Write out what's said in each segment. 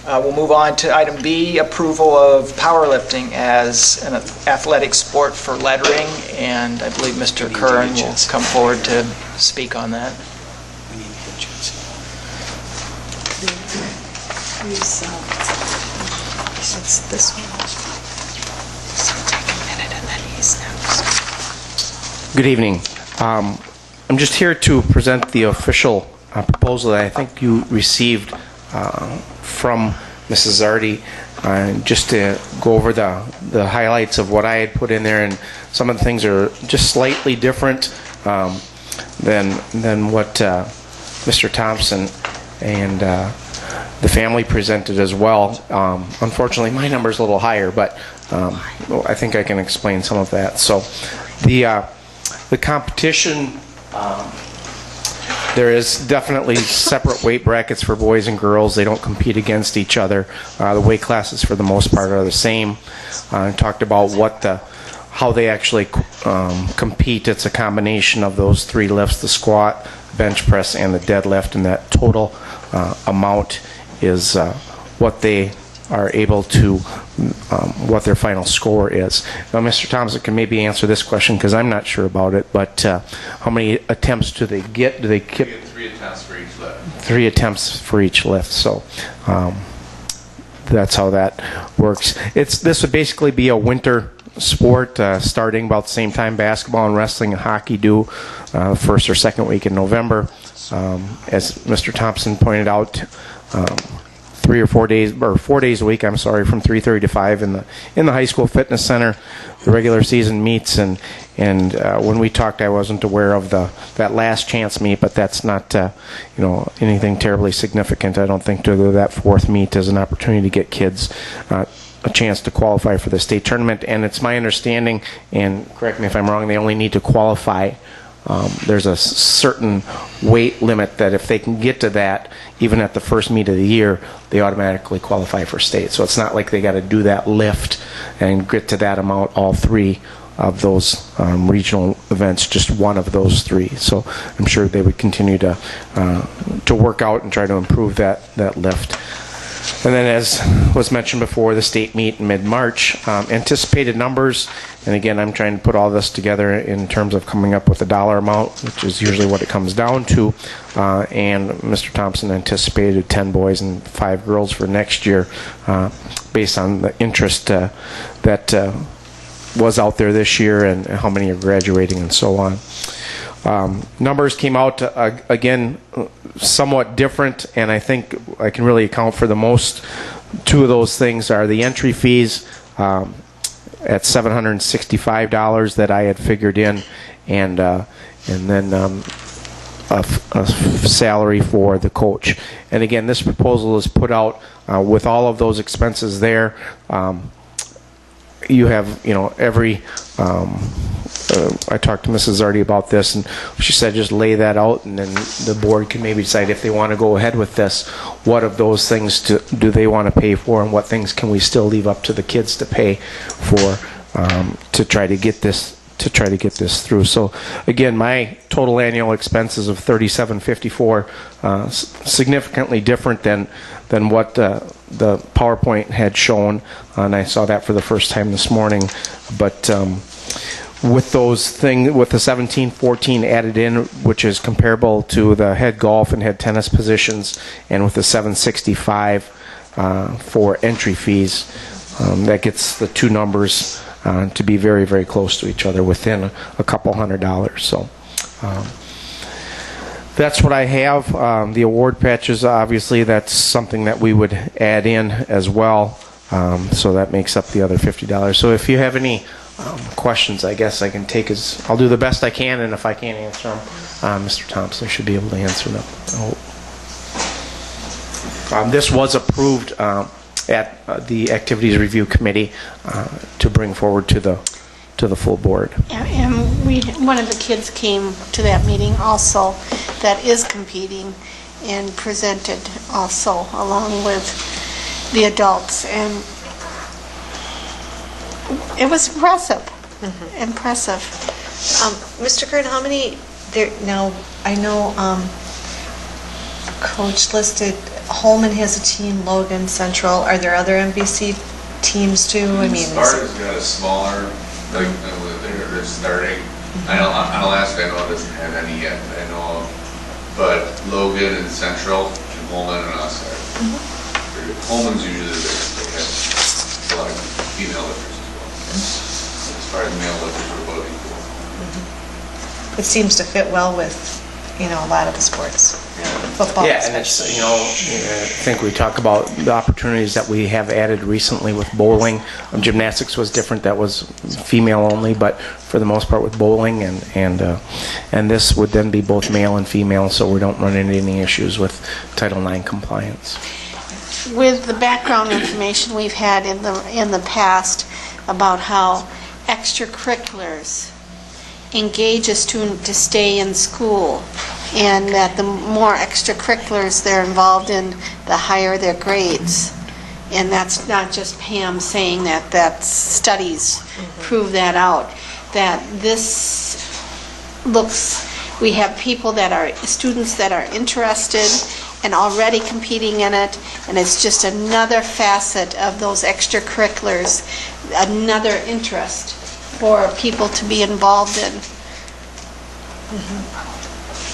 We'll move on to item B, approval of powerlifting as an athletic sport for lettering, and I believe Mr. Curran will come forward to speak on that. We need pictures. It's this one. So take a minute and then he's next. Good evening. I'm just here to present the official proposal that I think you received from Mrs. Zardy, just to go over the highlights of what I had put in there, and some of the things are just slightly different than what Mr. Thompson and the family presented as well. Unfortunately, my number's a little higher, but I think I can explain some of that. So the competition, there is definitely separate weight brackets for boys and girls. They don't compete against each other. The weight classes, for the most part, are the same. I talked about how they actually compete. It's a combination of those three lifts: the squat, bench press, and the deadlift, and that total amount is what they are able to, what their final score is. Now, Mr. Thompson can maybe answer this question because I'm not sure about it, but how many attempts do they get? Do they get 3 attempts for each lift? 3 attempts for each lift. So that's how that works. This would basically be a winter sport, starting about the same time basketball and wrestling and hockey do, first or second week in November. As Mr. Thompson pointed out, 3 or 4 days, or 4 days a week, I'm sorry, from 3:30 to 5 in the high school fitness center. The regular season meets, and when we talked, I wasn't aware of that last chance meet, but that's not anything terribly significant. I don't think to go to that 4th meet as an opportunity to get kids a chance to qualify for the state tournament. And it's my understanding, and correct me if I'm wrong, they only need to qualify. There's a certain weight limit that if they can get to that, even at the first meet of the year, they automatically qualify for state. So it's not like they got to do that lift and get to that amount all 3 of those regional events, just one of those 3. So I'm sure they would continue to work out and try to improve that lift. And then, as was mentioned before, the state meet in mid-March. Anticipated numbers, and again, I'm trying to put all this together in terms of coming up with a dollar amount, which is usually what it comes down to. And Mr. Thompson anticipated 10 boys and 5 girls for next year, based on the interest that was out there this year and how many are graduating and so on. Numbers came out, again, somewhat different, and I think I can really account for the most. 2 of those things are the entry fees at $765 that I had figured in, and then a salary for the coach. And again, this proposal is put out with all of those expenses there. You have, every... I talked to Mrs. Zardy about this, and she said just lay that out, and then the board can maybe decide if they want to go ahead with this. What of those things do they want to pay for, and what things can we still leave up to the kids to pay for to try to get this through. So again, my total annual expenses of $37.54, significantly different than what the PowerPoint had shown, and I saw that for the first time this morning. But with those things, with the 17-14 added in, which is comparable to the head golf and head tennis positions, and with the $765 for entry fees, that gets the 2 numbers to be very, very close to each other, within a couple $100. So that's what I have. The award patches, obviously, that's something that we would add in as well. So that makes up the other $50. So if you have any questions, I guess I can take I'll do the best I can, and if I can't answer them, Mr. Thompson should be able to answer them. This was approved at the Activities Review Committee to bring forward to the full board. And one of the kids came to that meeting also that is competing and presented also along with the adults, and it was impressive. Mm-hmm. Impressive. Mr. Kern, how many there now? I know Coach listed Holman has a team, Logan, Central. Are there other MBC teams too? I mean, Sparta's got a smaller, like, they're starting. I know, on Alaska, I know it doesn't have any yet, but I know of. But Logan and Central, and Holman and us are. Holman's usually the biggest. They have a lot of female lifters as well. As far as male lifters, we're both equal. it seems to fit well with, a lot of the sports, football Yeah, and it's, especially. I think we talk about the opportunities that we have added recently with bowling. Gymnastics was different, that was female only, but for the most part with bowling, and this would then be both male and female, so we don't run into any issues with Title IX compliance. With the background information we've had in the past about how extracurriculars engage a student to stay in school, and that the more extracurriculars they're involved in, the higher their grades. And that's not just Pam saying that studies prove that out. That this we have people students that are interested and already competing in it, and it's just another facet of those extracurriculars, another interest for people to be involved in.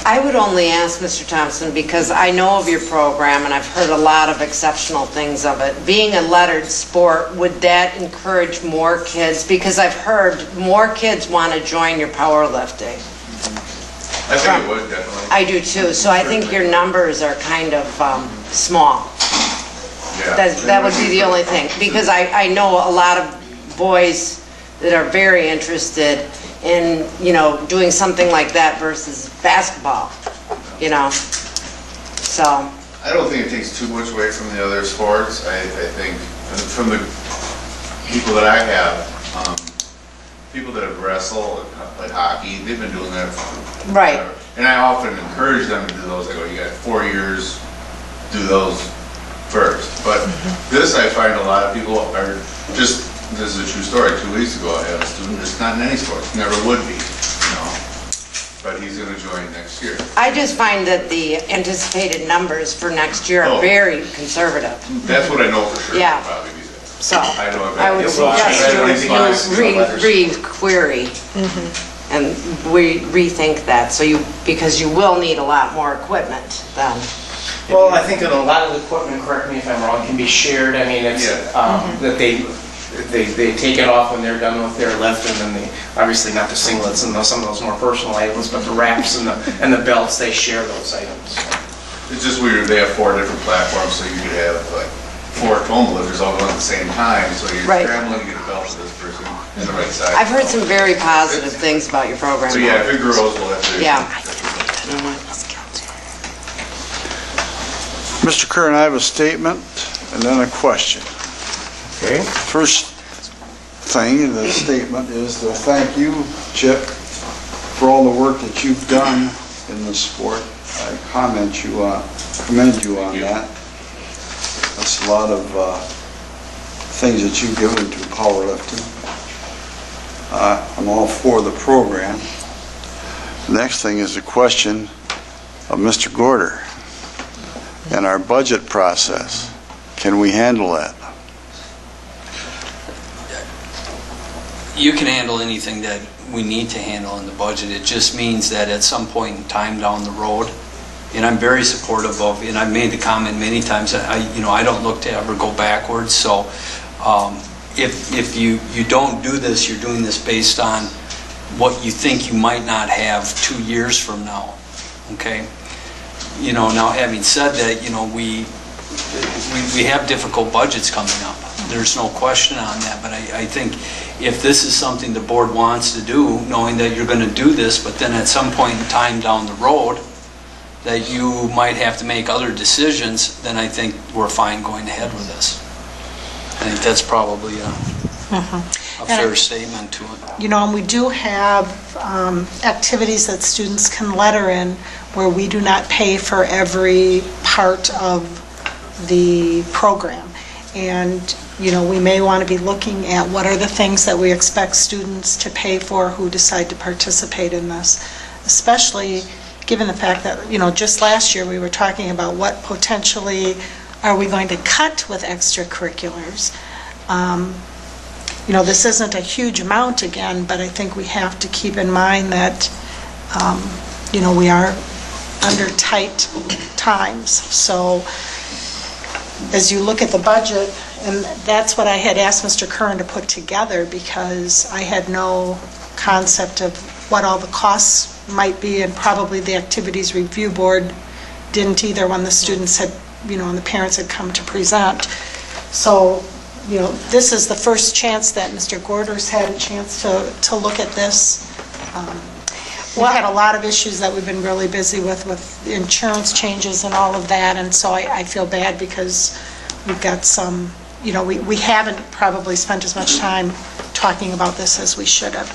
I would only ask Mr. Thompson, because I know of your program and I've heard a lot of exceptional things of it. Being a lettered sport, would that encourage more kids? Because I've heard more kids want to join your powerlifting. I think it would, definitely. I do too, so I think your numbers are kind of small. Yeah. That would be the only thing, because I know a lot of boys that are very interested in, doing something like that versus basketball, so. I don't think it takes too much away from the other sports. I think from the people that I have, people that have wrestled, played hockey, they've been doing that for Right. forever. And I often encourage them to do those. I go, you got 4 years, do those first. But this, I find a lot of people are just, this is a true story. 2 weeks ago, I had a student that's not in any sports, never would be, but he's going to join next year. I just find that the anticipated numbers for next year are very conservative. That's what I know for sure. Yeah. It'll probably be there. So I would It will. suggest you re-query and rethink that, because you will need a lot more equipment then. Well, I think that a lot of the equipment, correct me if I'm wrong, can be shared. I mean, it's that they take it off when they're done with their lift, and then they, obviously not the singlets and some of those more personal items, but the wraps and the belts, they share those items. It's just weird, they have 4 different platforms, so you could have like 4 foam lifters all going at the same time, so you're scrambling to get a belt to this person in the right side. I've heard some very positive things about your program. So yeah, big girls will have to. Yeah. Mr. Curran, I have a statement and then a question. Okay. First thing in the statement is to thank you, Chip, for all the work that you've done in the sport. I commend you on that. That's a lot of things that you've given to powerlifting. I'm all for the program. The next thing is a question of Mr. Gorder and our budget process. Can we handle that? You can handle anything that we need to handle in the budget. It just means that at some point in time down the road, and I'm very supportive of, and I've made the comment many times, I don't look to ever go backwards. So if you don't do this, you're doing this based on what you think you might not have 2 years from now. Okay. Now having said that, we have difficult budgets coming up. There's no question on that, but I think if this is something the board wants to do, knowing that you're going to do this, but then at some point in time down the road that you might have to make other decisions, then I think we're fine going ahead with this. I think that's probably a fair statement to it. And we do have activities that students can letter in where we do not pay for every part of the program. And, we may want to be looking at what are the things that we expect students to pay for who decide to participate in this, especially given the fact that, just last year, we were talking about what potentially are we going to cut with extracurriculars. This isn't a huge amount again, but I think we have to keep in mind that, we are under tight times. So as you look at the budget, and that's what I had asked Mr. Curran to put together, because I had no concept of what all the costs might be, and probably the Activities Review Board didn't either when the students had, and the parents had come to present. So, this is the first chance that Mr. Gorder's had a chance to look at this. We've had a lot of issues that we've been really busy with insurance changes and all of that, and so I feel bad because we've got some, we haven't probably spent as much time talking about this as we should have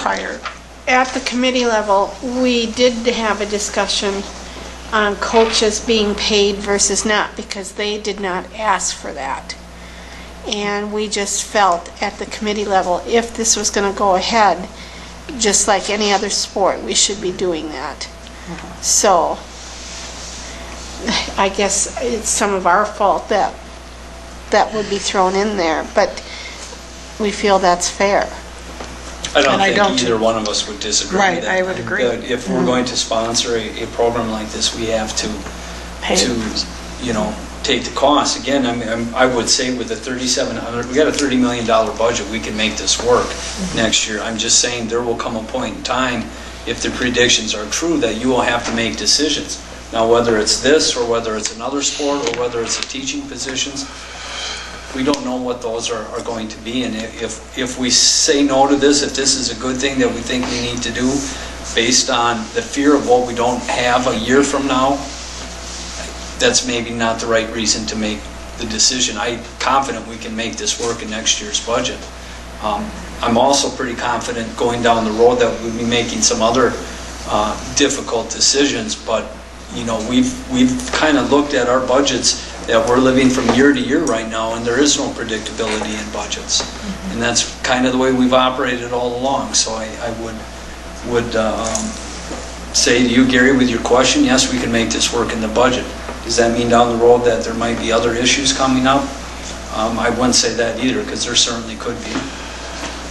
prior. At the committee level, we did have a discussion on coaches being paid versus not, because they did not ask for that. And we just felt at the committee level, if this was going to go ahead, just like any other sport, we should be doing that. So I guess it's some of our fault that would be thrown in there, but we feel that's fair. I don't think either one of us would disagree with that. Right, I would agree. If we're going to sponsor a program like this, we have to take the cost. Again, I would say with the $3,700, we got a $30 million budget, we can make this work next year. I'm just saying there will come a point in time, if the predictions are true, that you will have to make decisions. Now, whether it's this or whether it's another sport or whether it's the teaching positions, we don't know what those are going to be. And if we say no to this, if this is a good thing that we think we need to do based on the fear of what we don't have a year from now, that's maybe not the right reason to make the decision. I'm confident we can make this work in next year's budget. I'm also pretty confident going down the road that we'll be making some other difficult decisions, but we've kind of looked at our budgets that we're living from year to year right now, and there is no predictability in budgets. And that's kind of the way we've operated all along. So I would say to you, Gary, with your question, yes, we can make this work in the budget. Does that mean down the road that there might be other issues coming up? I wouldn't say that either, because there certainly could be.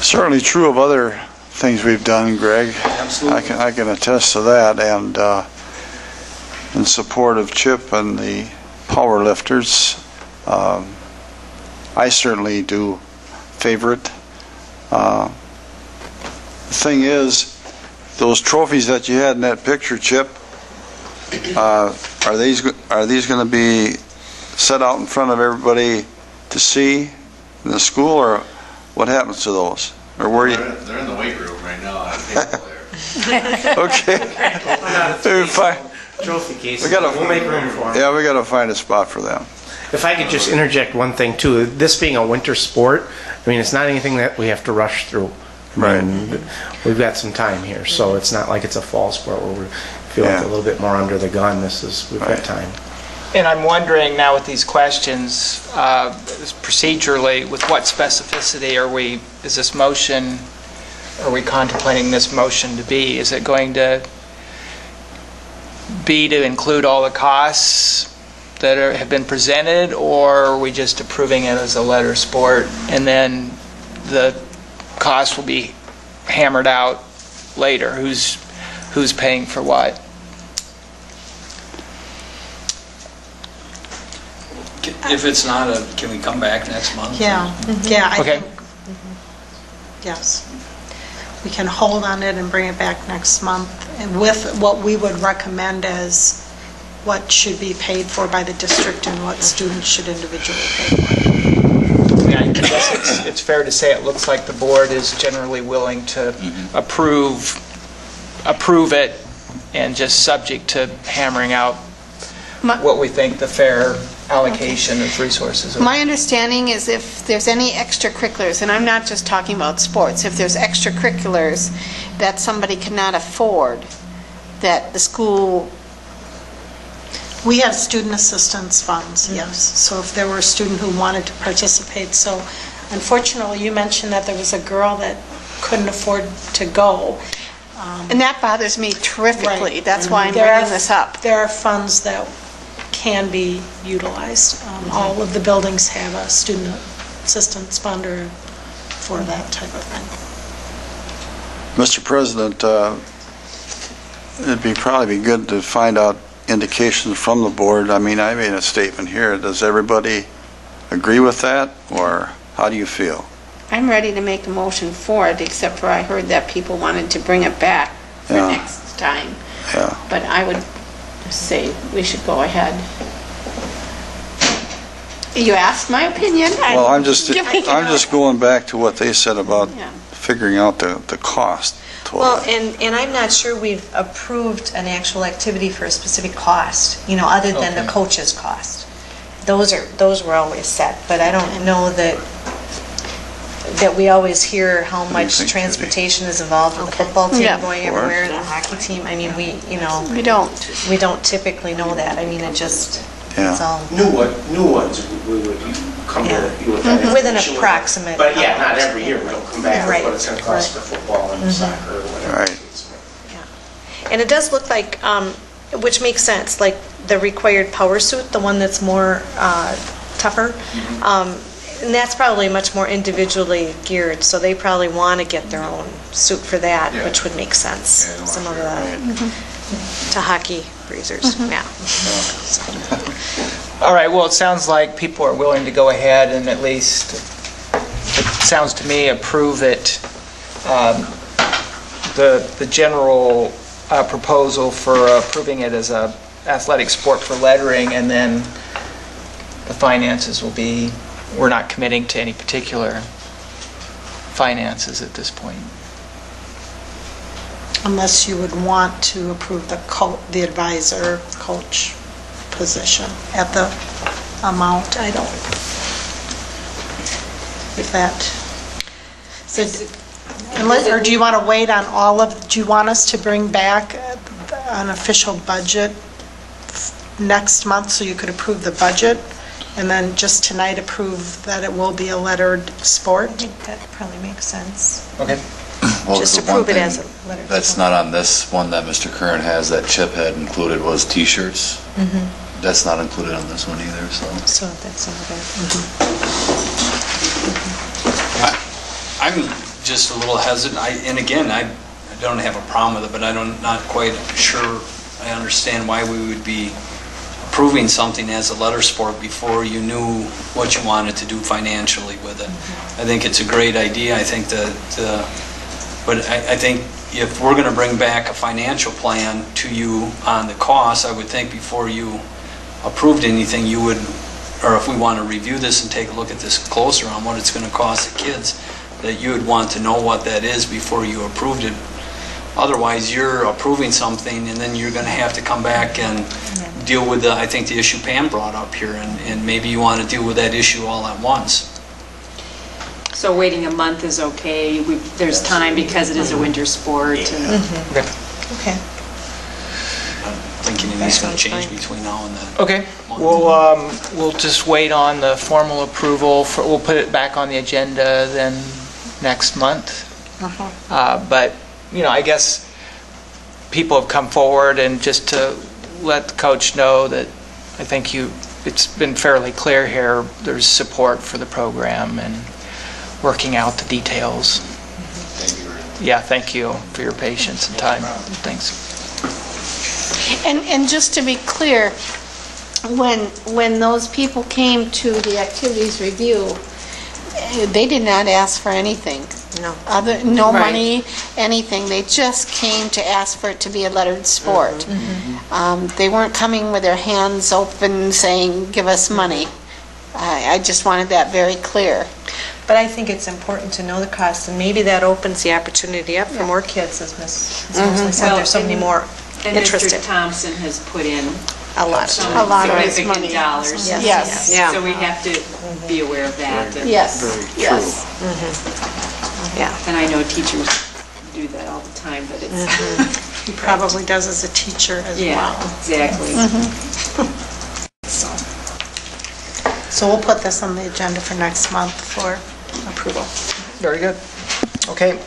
Certainly true of other things we've done, Greg. Absolutely. I can attest to that, and in support of Chip and the power lifters, I certainly do favor it. The thing is, those trophies that you had in that picture, Chip, are these going to be set out in front of everybody to see in the school, or what happens to those? Or where They're in the weight room right now on a table there. Okay. Trophy case. We'll make room for them. Yeah, we got to find a spot for them. If I could just interject one thing too, this being a winter sport, it's not anything that we have to rush through. We've got some time here, so it's not like it's a fall sport where we feel like a little bit more under the gun. We've got time. And I'm wondering now with these questions, procedurally, with what specificity are we contemplating this motion to be? Is it going to be to include all the costs that have been presented, or are we just approving it as a letter sport, and then the cost will be hammered out later? Who's paying for what? If it's not can we come back next month? Yeah, yeah, I Okay. think, yes. We can hold on it and bring it back next month, and with what we would recommend as what should be paid for by the district and what students should individually pay for. I guess it's fair to say it looks like the board is generally willing to approve it, and just subject to hammering out what we think the fair allocation of resources is. My understanding is if there's any extracurriculars, and I'm not just talking about sports, if there's extracurriculars that somebody cannot afford, that the school... We have student assistance funds, yes. So if there were a student who wanted to participate. So unfortunately, you mentioned that there was a girl that couldn't afford to go. And that bothers me terrifically. Right. That's why I'm There are- bringing this up. There are funds that can be utilized. All of the buildings have a student assistance fund or for that type of thing. Mr. President, it'd probably be good to find out indications from the board. I mean, I made a statement here. Does everybody agree with that, or how do you feel? I'm ready to make a motion for it, except for I heard that people wanted to bring it back for Yeah. next time. Yeah. But I would say we should go ahead. You asked my opinion? Well, I'm just giving it going back to what they said about Yeah. figuring out the cost Well, total. and I'm not sure we've approved an actual activity for a specific cost, other than the Okay. coach's cost. Those were always set, but I don't know that we always hear how do you much think, Judy? transportation is involved with the football team Yeah. going everywhere, and the hockey team. I mean, We don't. we don't typically know that. I mean, it's Yeah. all New ones, we would come Yeah. to you with that with an information. approximate. But yeah, not every year, we don't come back with Right. what it's gonna cost for football and soccer or whatever. Right. And it does look like, which makes sense, like the required power suit, the one that's more tougher, and that's probably much more individually geared, so they probably want to get their own suit for that, Yeah. which would make sense. Yeah, Some of right. the to hockey breezers, yeah. All right, well, it sounds like people are willing to go ahead and at least, it sounds to me, approve it. The general proposal for approving it as a athletic sport for lettering, and then the finances will be, we're not committing to any particular finances at this point. Unless you would want to approve the advisor coach position at the amount, I don't. If that, or do you want to wait on do you want us to bring back an official budget next month so you could approve the budget? And then just tonight approve that it will be a lettered sport? I think that probably makes sense. Okay. Well, Just the one approve it thing as a letter. That's not on this one that Mr. Curran has, that Chip had included was T-shirts. That's not included on this one either, so. So that's some of I'm just a little hesitant, and again, I don't have a problem with it, but not quite sure I understand why we would be approving something as a letter sport before you knew what you wanted to do financially with it. I think it's a great idea. I think but I think if we're going to bring back a financial plan to you on the cost, I would think before you approved anything, you would, or if we want to review this and take a look at this closer on what it's going to cost the kids, that you would want to know what that is before you approved it. Otherwise, you're approving something and then you're going to have to come back and deal with I think the issue Pam brought up here, and maybe you want to deal with that issue all at once. So waiting a month is okay, there's time because it is a winter sport. And Okay. I'm thinking it's going to change between now and then. Okay, we'll just wait on the formal approval, we'll put it back on the agenda then next month. But, I guess people have come forward, and just to let the coach know that I think it's been fairly clear here, there's support for the program and working out the details. Yeah, thank you for your patience and time. Thanks. And just to be clear, when those people came to the activities review, they did not ask for anything. No. No Right. money, anything. They just came to ask for it to be a lettered sport. They weren't coming with their hands open saying, give us money. I just wanted that very clear. But I think it's important to know the costs, and maybe that opens the opportunity up for more kids, as Ms. Mosley said. There's so many more And interested. Mr. Thompson has put in A lot. some A lot of his significant money. dollars. Yes. Yeah. So we have to be aware of that. And- Yes, yes. Yeah. And I know teachers do that all the time, but it's, He probably does as a teacher as yeah, well. exactly. So we'll put this on the agenda for next month for approval. Very good. Okay.